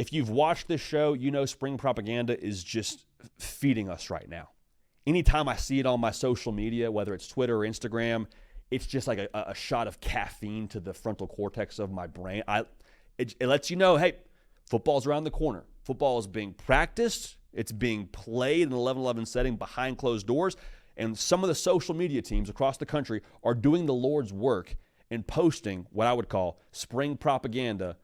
if you've watched this show, you know spring propaganda is just feeding us right now. Anytime I see it on my social media, whether it's Twitter or Instagram, it's just like a shot of caffeine to the frontal cortex of my brain. It lets you know, hey, football's around the corner. Football is being practiced. It's being played in an 11-11 setting behind closed doors. And some of the social media teams across the country are doing the Lord's work and posting what I would call spring propaganda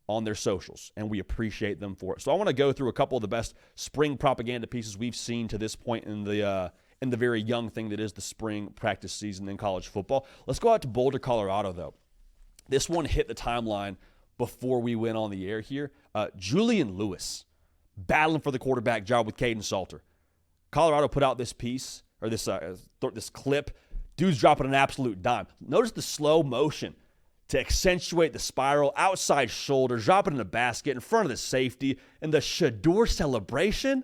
on their socials, and we appreciate them for it. So I want to go through a couple of the best spring propaganda pieces we've seen to this point in the very young thing that is the spring practice season in college football. Let's go out to Boulder, Colorado, though. This one hit the timeline before we went on the air here. Julian Lewis battling for the quarterback job with Caden Salter. Colorado put out this piece, or this clip. Dude's dropping an absolute dime. Notice the slow motion to accentuate the spiral, outside shoulder, drop it in a basket in front of the safety, and the Shador celebration.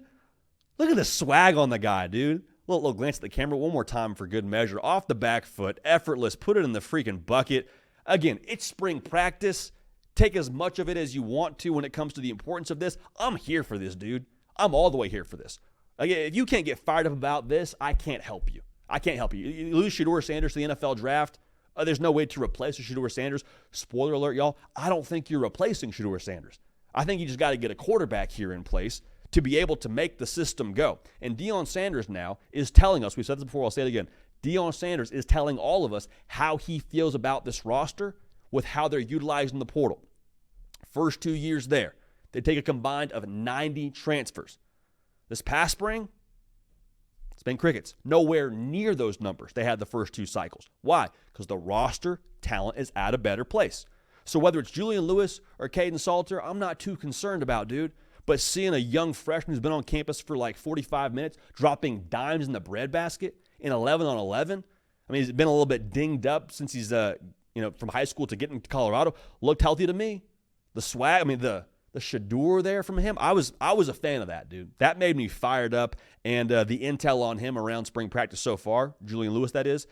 Look at the swag on the guy, dude. Little glance at the camera one more time for good measure. Off the back foot, effortless, put it in the freaking bucket. Again, it's spring practice. Take as much of it as you want to when it comes to the importance of this. I'm here for this, dude. I'm all the way here for this. Again, if you can't get fired up about this, I can't help you. I can't help you. You lose Shador Sanders to the NFL draft. There's no way to replace Shador Sanders. Spoiler alert, y'all. I don't think you're replacing Shador Sanders. I think you just got to get a quarterback here in place to be able to make the system go. And Deion Sanders now is telling us, we said this before, I'll say it again, Deion Sanders is telling all of us how he feels about this roster with how they're utilizing the portal. First 2 years there, they take a combined of 90 transfers. This past spring, it's been crickets. Nowhere near those numbers they had the first 2 cycles. Why? Because the roster talent is at a better place. So whether it's Julian Lewis or Caden Salter, I'm not too concerned about, dude. But seeing a young freshman who's been on campus for like 45 minutes, dropping dimes in the breadbasket in 11-on-11, I mean, he's been a little bit dinged up since he's from high school to getting to Colorado. Looked healthy to me. The swag, I mean, the Shador there from him, I was a fan of that, dude. That made me fired up. And the intel on him around spring practice so far, Julian Lewis that is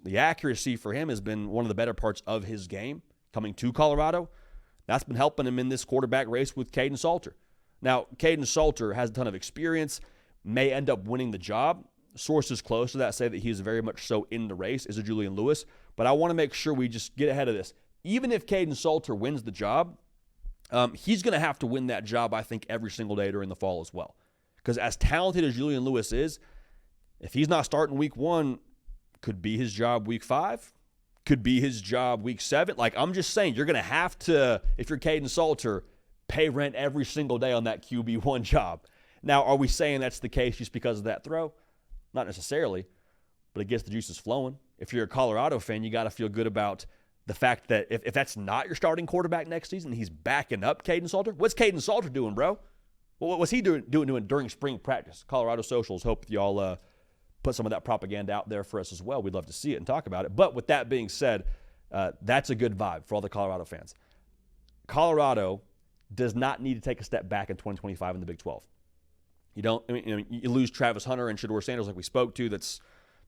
the accuracy for him has been one of the better parts of his game coming to Colorado. That's been helping him in this quarterback race with Caden Salter. Now, Caden Salter has a ton of experience, may end up winning the job. Sources close to that say that he is very much so in the race as a Julian Lewis. But I want to make sure we just get ahead of this. Even if Caden Salter wins the job, he's going to have to win that job, I think, every single day during the fall as well. Because as talented as Julian Lewis is, if he's not starting week 1, could be his job week 5, could be his job week 7. Like, I'm just saying, you're going to have to, if you're Caden Salter, pay rent every single day on that QB1 job. Now, are we saying that's the case just because of that throw? Not necessarily, but it gets the juices flowing. If you're a Colorado fan, you got to feel good about the fact that if that's not your starting quarterback next season, he's backing up Caden Salter. What's Caden Salter doing, bro? What was he doing during spring practice? Colorado socials hope y'all put some of that propaganda out there for us as well. We'd love to see it and talk about it. But with that being said, that's a good vibe for all the Colorado fans. Colorado does not need to take a step back in 2025 in the Big 12. You lose Travis Hunter and Shador Sanders like we spoke to. That's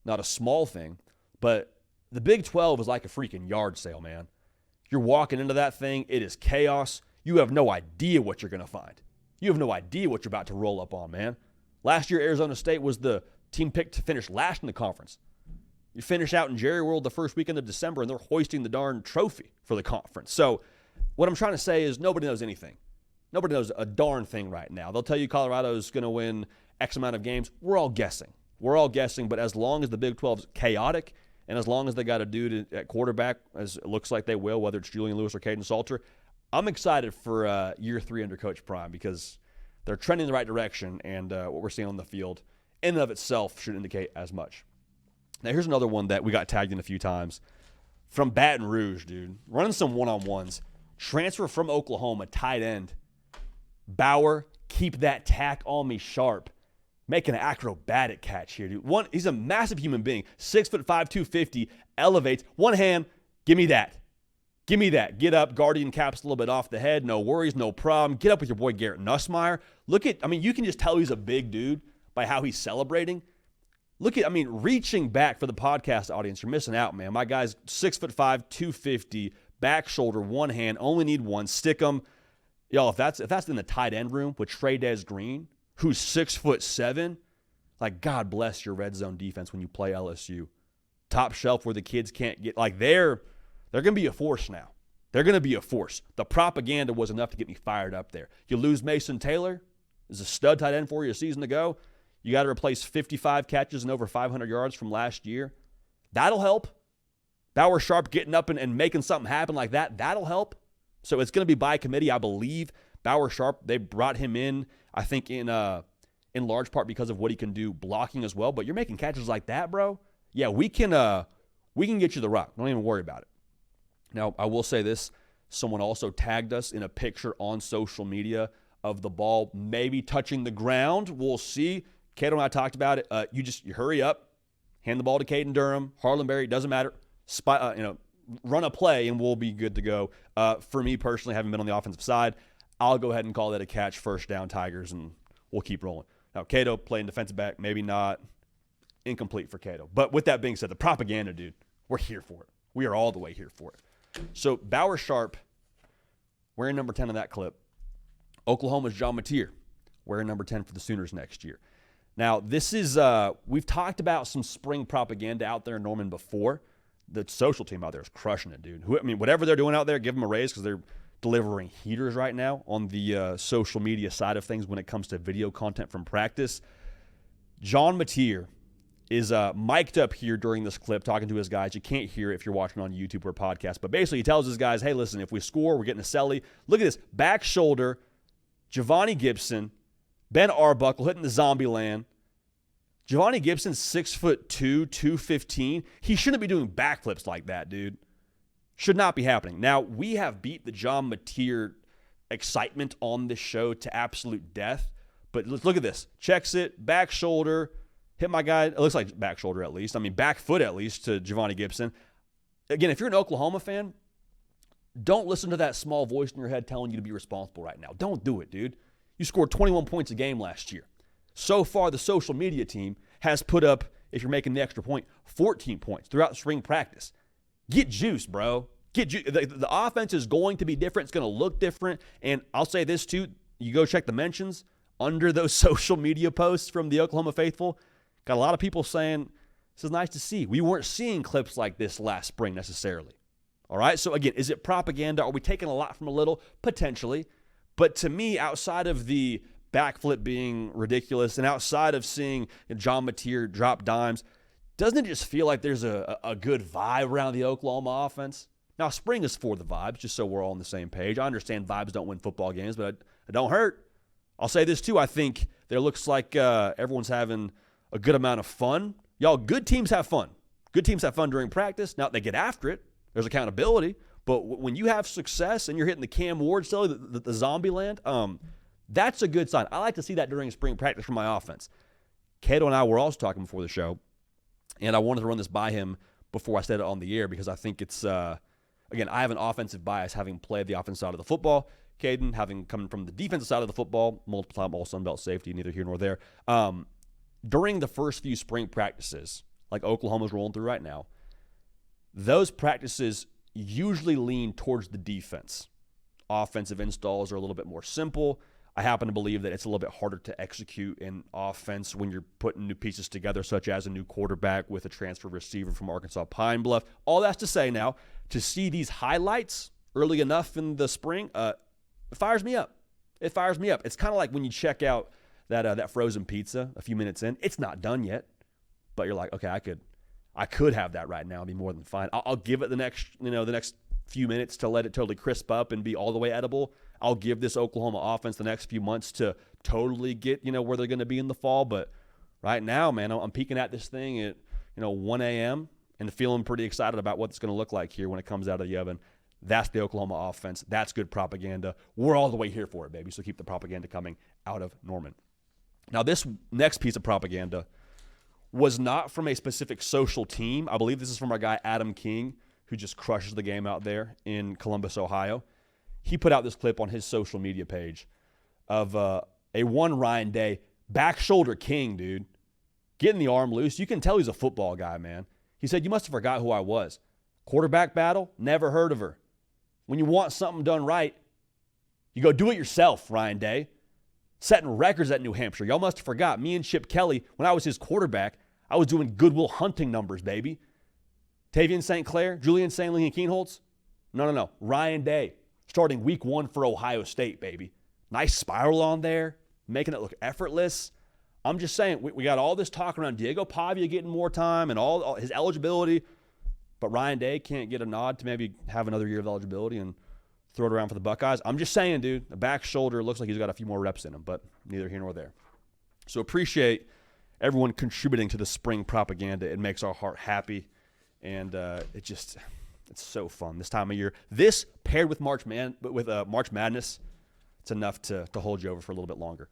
not a small thing. But the Big 12 is like a freaking yard sale, man. You're walking into that thing. It is chaos. You have no idea what you're going to find. You have no idea what you're about to roll up on, man. Last year, Arizona State was the team picked to finish last in the conference. You finish out in Jerry World the first weekend of December, and they're hoisting the darn trophy for the conference. So what I'm trying to say is nobody knows anything. Nobody knows a darn thing right now. They'll tell you Colorado's going to win X amount of games. We're all guessing. But as long as the Big 12 is chaotic, and as long as they got a dude at quarterback, as it looks like they will, whether it's Julian Lewis or Caden Salter, I'm excited for year 3 under Coach Prime because they're trending in the right direction, and what we're seeing on the field in and of itself should indicate as much. Now, here's another one that we got tagged in a few times. From Baton Rouge, dude. Running some one-on-ones. Transfer from Oklahoma, tight end. Bauer, keep that tack on me sharp. Make an acrobatic catch here, dude. He's a massive human being. 6'5", 250, elevates. One hand, give me that. Give me that. Get up, guardian caps a little bit off the head. No worries, no problem. Get up with your boy Garrett Nussmeier. You can just tell he's a big dude by how he's celebrating. Reaching back for the podcast audience, you're missing out, man. My guy's 6'5", 250, back shoulder, one hand, only need one. Stick him. Y'all, if that's in the tight end room with Trey Green, who's 6'7", like, God bless your red zone defense when you play LSU. Top shelf where the kids can't get, like, they're going to be a force now. They're going to be a force. The propaganda was enough to get me fired up there. You lose Mason Taylor, is a stud tight end for you a season ago. You got to replace 55 catches and over 500 yards from last year. That'll help. Bauer Sharp getting up and making something happen like that, that'll help. So it's going to be by committee, I believe. Bauer Sharp, they brought him in, I think, in large part because of what he can do blocking as well. But you're making catches like that, bro. Yeah, we can get you the rock. Don't even worry about it. Now, I will say this. Someone also tagged us in a picture on social media of the ball maybe touching the ground. We'll see. Cato and I talked about it. You hurry up, hand the ball to Caden Durham, Harlan Berry, doesn't matter. Run a play and we'll be good to go. For me personally, having been on the offensive side, I'll go ahead and call that a catch, first down Tigers, and we'll keep rolling. Now, Cato playing defensive back, maybe not. Incomplete for Cato. But with that being said, the propaganda, dude, we're here for it. We are all the way here for it. So Bauer Sharp, wearing number 10 in that clip. Oklahoma's John Mateer, wearing number 10 for the Sooners next year. Now, this is, we've talked about some spring propaganda out there in Norman before. The social team out there is crushing it, dude. Whatever they're doing out there, give them a raise because they're delivering heaters right now on the social media side of things when it comes to video content from practice. John Mateer is mic'd up here during this clip talking to his guys. You can't hear it if you're watching on YouTube or podcast, but basically he tells his guys, hey, listen, if we score, we're getting a celly. Look at this. Back shoulder, Javonte Gibson, Ben Arbuckle hitting the zombie land. Javonte Gibson's 6'2", 215. He shouldn't be doing backflips like that, dude. Should not be happening. Now, we have beat the John Mateer excitement on this show to absolute death, but let's look at this. Checks it, back shoulder, hit my guy. It looks like back shoulder at least. Back foot at least to Javonte Gibson. Again, if you're an Oklahoma fan, don't listen to that small voice in your head telling you to be responsible right now. Don't do it, dude. You scored 21 points a game last year. So far, the social media team has put up, if you're making the extra point, 14 points throughout spring practice. Get juice, bro. Get juice. The offense is going to be different. It's going to look different. And I'll say this, too. You go check the mentions under those social media posts from the Oklahoma faithful. Got a lot of people saying, this is nice to see. We weren't seeing clips like this last spring necessarily. All right? So, again, is it propaganda? Are we taking a lot from a little? Potentially. But to me, outside of the backflip being ridiculous and outside of seeing John Mateer drop dimes, doesn't it just feel like there's a good vibe around the Oklahoma offense? Now, spring is for the vibes, just so we're all on the same page. I understand vibes don't win football games, but it don't hurt. I'll say this, too. I think there looks like everyone's having a good amount of fun. Y'all, good teams have fun. Good teams have fun during practice. Now, they get after it. There's accountability. But when you have success and you're hitting the Cam Ward still, the zombie land, that's a good sign. I like to see that during spring practice from my offense. Cato and I were also talking before the show, and I wanted to run this by him before I said it on the air because I think it's, again, I have an offensive bias having played the offensive side of the football. Caden, having come from the defensive side of the football, multiple time All-Sun Belt safety, neither here nor there. During the first few spring practices, like Oklahoma's rolling through right now, those practices usually lean towards the defense. Offensive installs are a little bit more simple. I happen to believe that it's a little bit harder to execute in offense when you're putting new pieces together, such as a new quarterback with a transfer receiver from Arkansas Pine Bluff. All that's to say now, to see these highlights early enough in the spring, it fires me up. It fires me up. It's kind of like when you check out that frozen pizza a few minutes in. It's not done yet, but you're like, okay, I could have that right now and be more than fine. I'll give it the next few minutes to let it totally crisp up and be all the way edible. I'll give this Oklahoma offense the next few months to totally get, where they're going to be in the fall. But right now, man, I'm peeking at this thing at, 1 a.m. and feeling pretty excited about what it's going to look like here when it comes out of the oven. That's the Oklahoma offense. That's good propaganda. We're all the way here for it, baby. So keep the propaganda coming out of Norman. Now, this next piece of propaganda was not from a specific social team. I believe this is from our guy Adam King, who just crushes the game out there in Columbus, Ohio. He put out this clip on his social media page of a one Ryan Day back shoulder king, dude. Getting the arm loose. You can tell he's a football guy, man. He said, you must have forgot who I was. Quarterback battle? Never heard of her. When you want something done right, You go do it yourself, Ryan Day. Setting records at New Hampshire. Y'all must have forgot. Me and Chip Kelly, when I was his quarterback, I was doing Goodwill Hunting numbers, baby. Tavian St. Clair, Julian St. Lee, and Keenholz? No. Ryan Day, starting week 1 for Ohio State, baby. Nice spiral on there, making it look effortless. I'm just saying, we got all this talk around Diego Pavia getting more time and all his eligibility, but Ryan Day can't get a nod to maybe have another year of eligibility and throw it around for the Buckeyes. I'm just saying, dude, the back shoulder looks like he's got a few more reps in him, but neither here nor there. So appreciate everyone contributing to the spring propaganda. It makes our heart happy, and it's so fun this time of year. This paired with March Madness, it's enough to hold you over for a little bit longer.